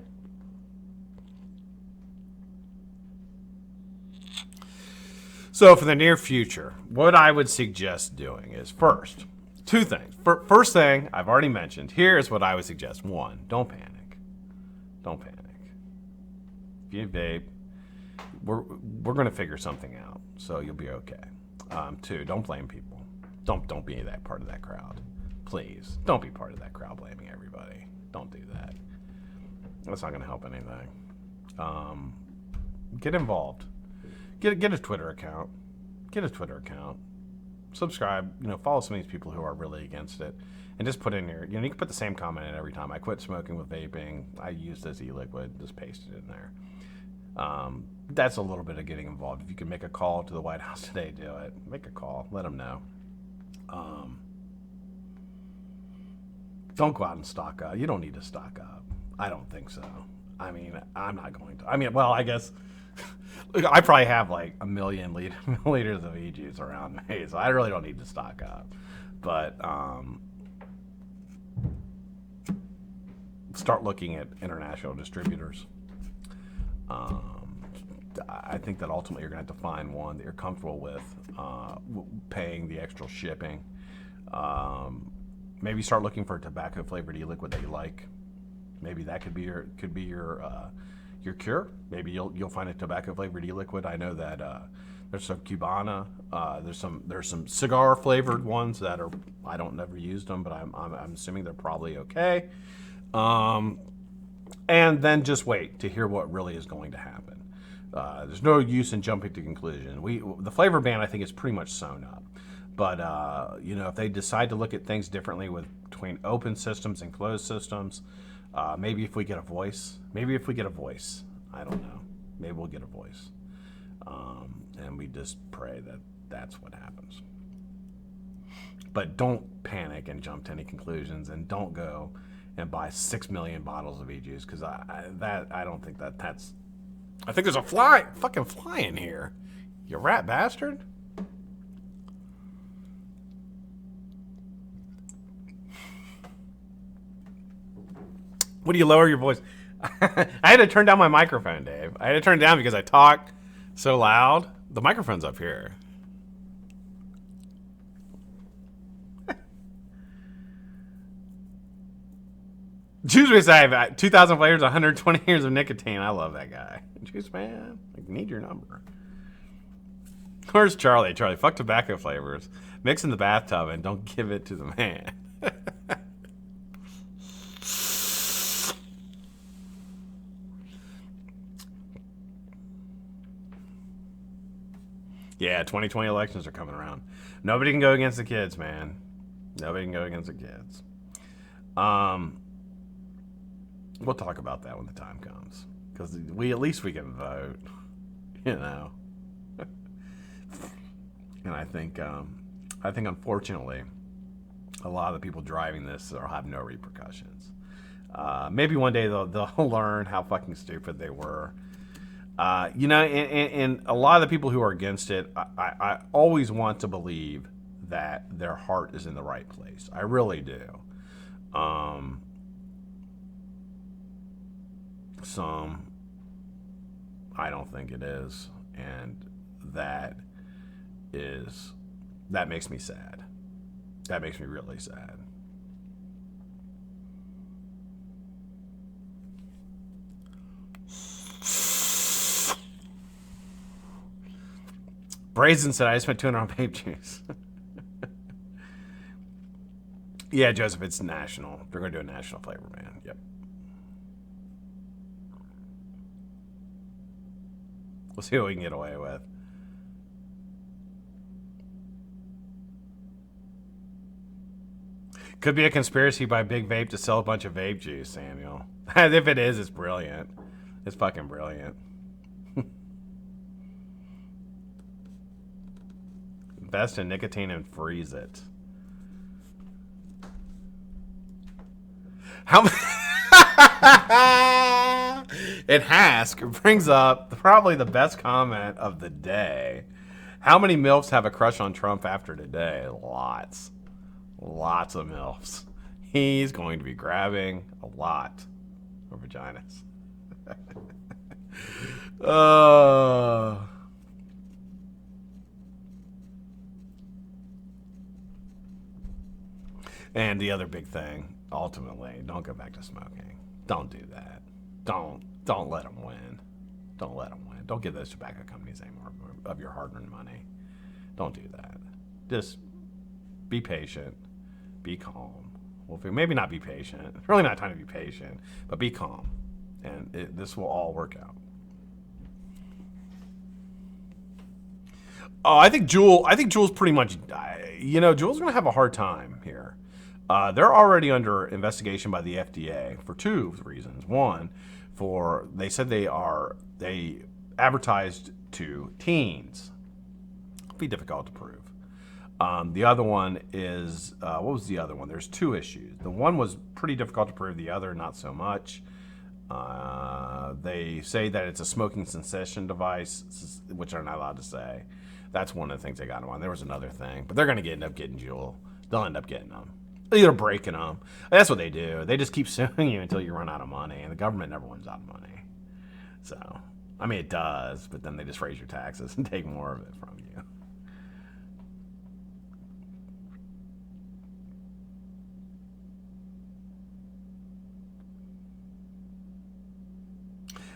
So for the near future, what I would suggest doing is first, two things. First thing I've already mentioned. Here's what I would suggest. One, don't panic. Don't panic. If you vape, we're going to figure something out, so you'll be okay. Two, don't blame people. Don't be that part of that crowd. Please, don't be part of that crowd blaming everybody. Don't do that. That's not going to help anything. Get involved. Get a Twitter account. Get a Twitter account. Subscribe. Follow some of these people who are really against it, and just put in your. You can put the same comment in every time. I quit smoking with vaping. I use this e-liquid. Just paste it in there. That's a little bit of getting involved. If you can make a call to the White House today, do it. Make a call. Let them know. Don't go out and stock up. You don't need to stock up. I don't think so. I mean, I'm not going to. I mean, well, I guess. Look, I probably have like 1 million liters of e-juice around me, so I really don't need to stock up. But start looking at international distributors. I think that ultimately you're going to have to find one that you're comfortable with paying the extra shipping. Maybe start looking for a tobacco flavored e-liquid that you like. Maybe that could be your cure. Maybe you'll find a tobacco flavored e-liquid. I know that there's some Cubana. There's some cigar flavored ones that are, I don't never used them, but I'm assuming they're probably okay. And then just wait to hear what really is going to happen. There's no use in jumping to conclusion. The flavor ban, I think, is pretty much sewn up. But if they decide to look at things differently between open systems and closed systems. Maybe if we get a voice. I don't know. Maybe we'll get a voice. And we just pray that that's what happens. But don't panic and jump to any conclusions, and don't go and buy 6 million bottles of e-juice, because I don't think that's... I think there's a fucking fly in here. You rat bastard. What do you lower your voice? I had to turn down my microphone, Dave. I had to turn it down because I talk so loud. The microphone's up here. Juice I have 2,000 flavors, 120 years of nicotine. I love that guy. Juice man, I need your number. Where's Charlie? Charlie, fuck tobacco flavors. Mix in the bathtub and don't give it to the man. Yeah, 2020 elections are coming around. Nobody can go against the kids, man. Nobody can go against the kids. We'll talk about that when the time comes, because at least we can vote, And I think unfortunately, a lot of the people driving this will have no repercussions. Maybe one day they'll learn how fucking stupid they were. And a lot of the people who are against it, I always want to believe that their heart is in the right place. I really do. Some, I don't think it is, and that makes me sad. That makes me really sad. Brazen said, I just spent $200 on vape juice. Yeah, Joseph, it's national. They're going to do a national flavor ban. Yep. We'll see what we can get away with. Could be a conspiracy by Big Vape to sell a bunch of vape juice, Samuel. If it is, it's brilliant. It's fucking brilliant. Invest in nicotine and freeze it. How It brings up probably the best comment of the day. How many MILFs have a crush on Trump after today? Lots. Lots of MILFs. He's going to be grabbing a lot of vaginas. And the other big thing, ultimately, don't go back to smoking. Don't do that. Don't let them win. Don't let them win. Don't give those tobacco companies any more of your hard-earned money. Don't do that. Just be patient. Be calm. Well, maybe not be patient. It's really not time to be patient, but be calm, and this will all work out. Oh, I think Juul's pretty much, Juul's going to have a hard time here. They're already under investigation by the FDA for two reasons. One, they said they advertised to teens. It'll be difficult to prove. The other one is, what was the other one? There's two issues. The one was pretty difficult to prove. The other, not so much. They say that it's a smoking cessation device, which they're not allowed to say. That's one of the things they got them on. There was another thing, but they're going to end up getting Juul. They'll end up getting them. Either breaking them. That's what they do. They just keep suing you until you run out of money, and the government never runs out of money. So, I mean, it does, but then they just raise your taxes and take more of it from you.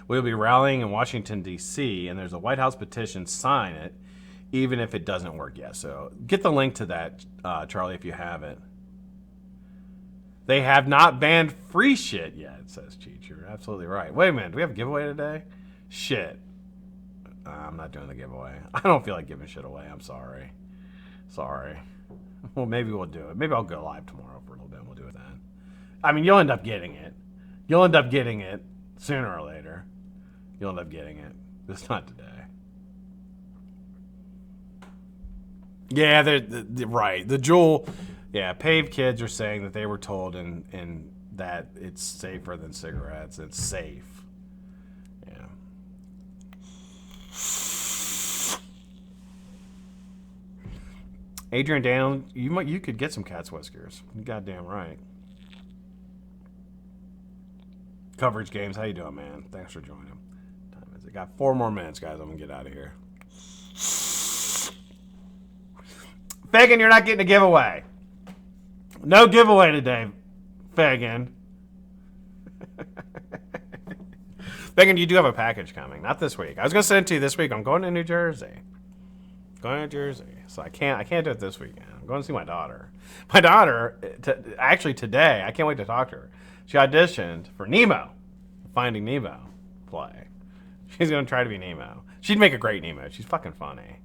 We'll be rallying in Washington, D.C., and there's a White House petition. Sign it, even if it doesn't work yet. So get the link to that, Charlie, if you have it. They have not banned free shit yet, says Cheech. You're absolutely right. Wait a minute. Do we have a giveaway today? Shit. I'm not doing the giveaway. I don't feel like giving shit away. I'm sorry. Sorry. Well, maybe we'll do it. Maybe I'll go live tomorrow for a little bit and we'll do it then. I mean, you'll end up getting it. You'll end up getting it sooner or later. You'll end up getting it. Just not today. Yeah, they're right. The Juul, yeah, PAVE kids are saying that they were told in that it's safer than cigarettes. It's safe. Yeah. Adrian Daniel, you could get some cat's whiskers. You goddamn right. Coverage Games, how you doing, man? Thanks for joining. Time is it? Got 4 more minutes, guys. I'm gonna get out of here. Fagan, you're not getting a giveaway. No giveaway today, Fagan. Fagan, you do have a package coming. Not this week. I was gonna send it to you this week. I'm going to New Jersey. So I can't do it this weekend. I'm going to see my daughter. My daughter, actually today, I can't wait to talk to her. She auditioned for Nemo, Finding Nemo play. She's going to try to be Nemo. She'd make a great Nemo. She's fucking funny.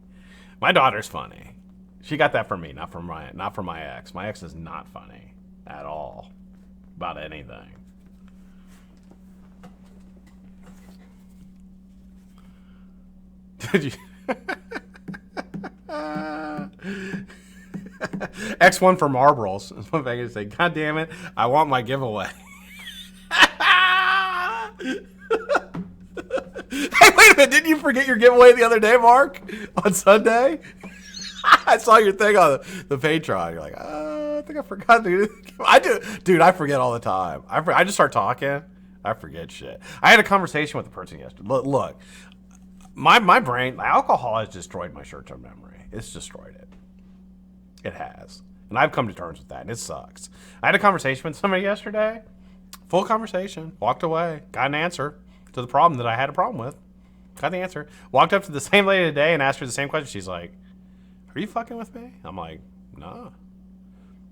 My daughter's funny. She got that from me, not from my ex. My ex is not funny at all about anything. Did you? X1 for Marlboros. That's what Vegas say. God damn it! I want my giveaway. Hey, wait a minute! Didn't you forget your giveaway the other day, Mark? On Sunday? I saw your thing on the Patreon. You're like, I think I forgot, dude. I do, dude. I forget all the time. I just start talking. I forget shit. I had a conversation with a person yesterday. Look, my brain, alcohol has destroyed my short-term memory. It's destroyed it. It has, and I've come to terms with that, and it sucks. I had a conversation with somebody yesterday. Full conversation. Walked away. Got an answer to the problem that I had a problem with. Got the answer. Walked up to the same lady today and asked her the same question. She's like, "Are you fucking with me?" I'm like, "No."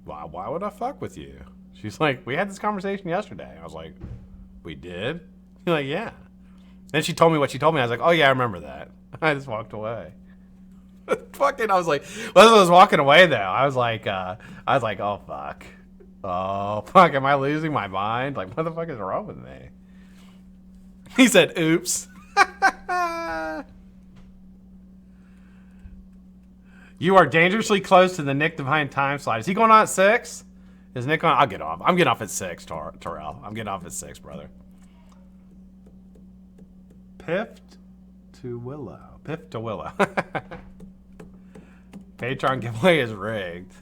Why would I fuck with you? She's like, "We had this conversation yesterday." I was like, "We did?" She's like, "Yeah." Then she told me what she told me. I was like, "Oh yeah, I remember that." I just walked away. I was like, well, as I was walking away though, I was like, "Oh fuck." Oh, fuck, am I losing my mind? Like, what the fuck is wrong with me? He said, oops. You are dangerously close to the Nick Divine time slide. Is he going on at 6? Is Nick on? I'll get off. I'm getting off at 6, Terrell. I'm getting off at 6, brother. Piffed to Willow. Piff to Willow. Patreon giveaway is rigged.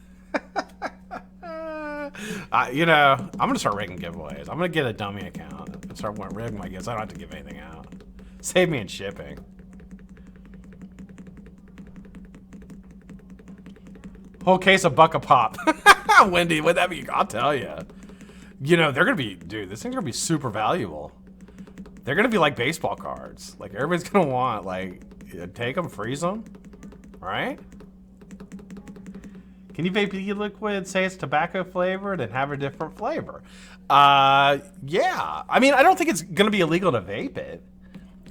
You know, I'm going to start rigging giveaways. I'm going to get a dummy account and start rigging my gifts. I don't have to give anything out. Save me in shipping. Whole case of Buck a Pop. Wendy, would that be? I'll tell you. You know, they're going to be, dude, this thing's going to be super valuable. They're going to be like baseball cards. Like, everybody's going to want, like, take them, freeze them. Right? Can you vape e-liquid, say it's tobacco flavored, and have a different flavor? Yeah. I mean, I don't think it's going to be illegal to vape it.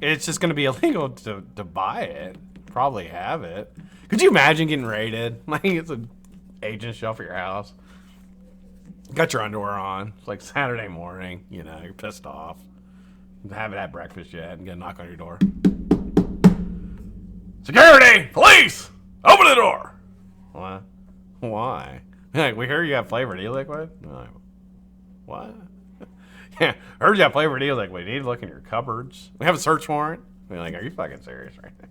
It's just going to be illegal to buy it. Probably have it. Could you imagine getting raided? Like, it's an agent show for your house. Got your underwear on. It's like Saturday morning. You know, you're pissed off. You haven't had breakfast yet and get a knock on your door. Security! Police! Open the door! What? Why? Like, we hear you have flavored e-liquid? Like, what? Yeah, heard you have flavored e-liquid. We need to look in your cupboards. We have a search warrant. We're like, are you fucking serious right now?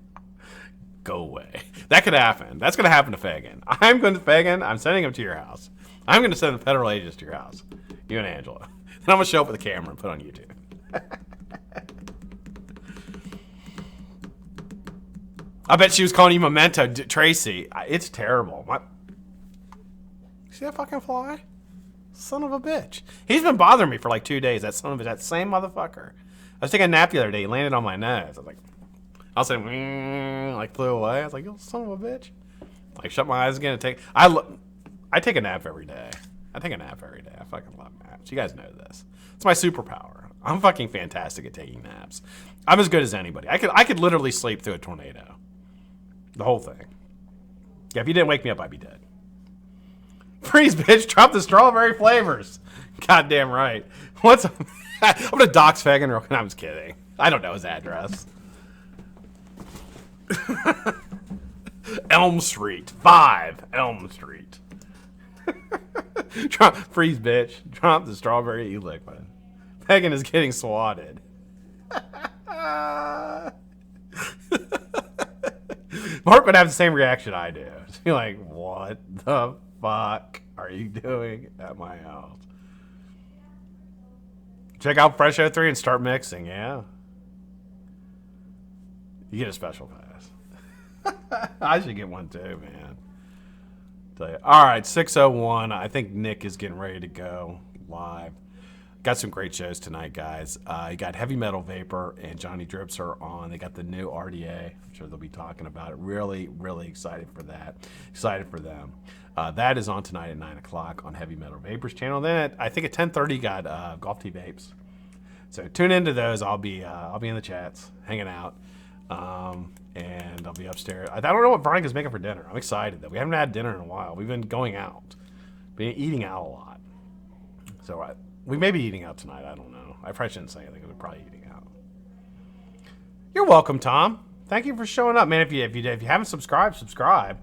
Go away. That could happen. That's going to happen to Fagan. I'm going to Fagan. I'm sending him to your house. I'm going to send the federal agents to your house. You and Angela. Then I'm going to show up with a camera and put it on YouTube. I bet she was calling you Memento, Tracy. It's terrible. See that fucking fly? Son of a bitch. He's been bothering me for like 2 days. That same motherfucker. I was taking a nap the other day. He landed on my nose. I was like, I was saying, like, flew away. I was like, you son of a bitch. Like, shut my eyes again and take. I take a nap every day. I take a nap every day. I fucking love naps. You guys know this. It's my superpower. I'm fucking fantastic at taking naps. I'm as good as anybody. I could literally sleep through a tornado. The whole thing. Yeah, if you didn't wake me up, I'd be dead. Freeze, bitch. Drop the strawberry flavors. Goddamn right. What's up? I'm gonna dox Fagan real quick. I'm just kidding. I don't know his address. Elm Street. 5 Elm Street. Freeze, bitch. Drop the strawberry e-liquid. Fagan is getting swatted. Mark would have the same reaction I do. Just be like, what the fuck are you doing at my house? Check out Fresh 03 and start mixing, yeah? You get a special pass. I should get one too, man. Tell you. All right, 6:01. I think Nick is getting ready to go live. Got some great shows tonight, guys. You got Heavy Metal Vapor and Johnny Drips are on. They got the new RDA. I'm sure they'll be talking about it. Really, really excited for that. Excited for them. That is on tonight at 9 o'clock on Heavy Metal Vapor's channel. Then I think at 10:30 got Golf Tea Vapes. So tune into those. I'll be in the chats, hanging out, and I'll be upstairs. I don't know what Veronica's making for dinner. I'm excited though. We haven't had dinner in a while. We've been going out, been eating out a lot. So we may be eating out tonight. I don't know. I probably shouldn't say anything. We're probably eating out. You're welcome, Tom. Thank you for showing up, man. If you haven't subscribed, subscribe.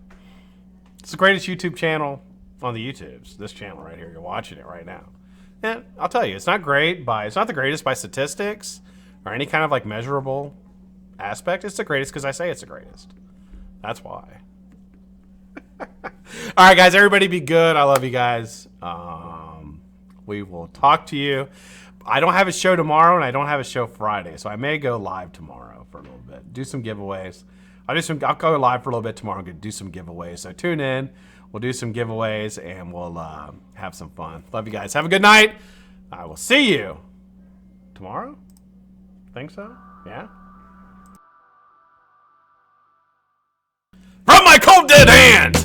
It's the greatest YouTube channel on the YouTubes. This channel right here. You're watching it right now. And I'll tell you, it's not the greatest by statistics or any kind of like measurable aspect. It's the greatest because I say it's the greatest. That's why. All right, guys. Everybody be good. I love you guys. We will talk to you. I don't have a show tomorrow and I don't have a show Friday, so I may go live tomorrow for a little bit. Do some giveaways. I'll go live for a little bit tomorrow and do some giveaways. So tune in. We'll do some giveaways and we'll have some fun. Love you guys. Have a good night. I will see you tomorrow. Think so? Yeah. From my cold dead hands.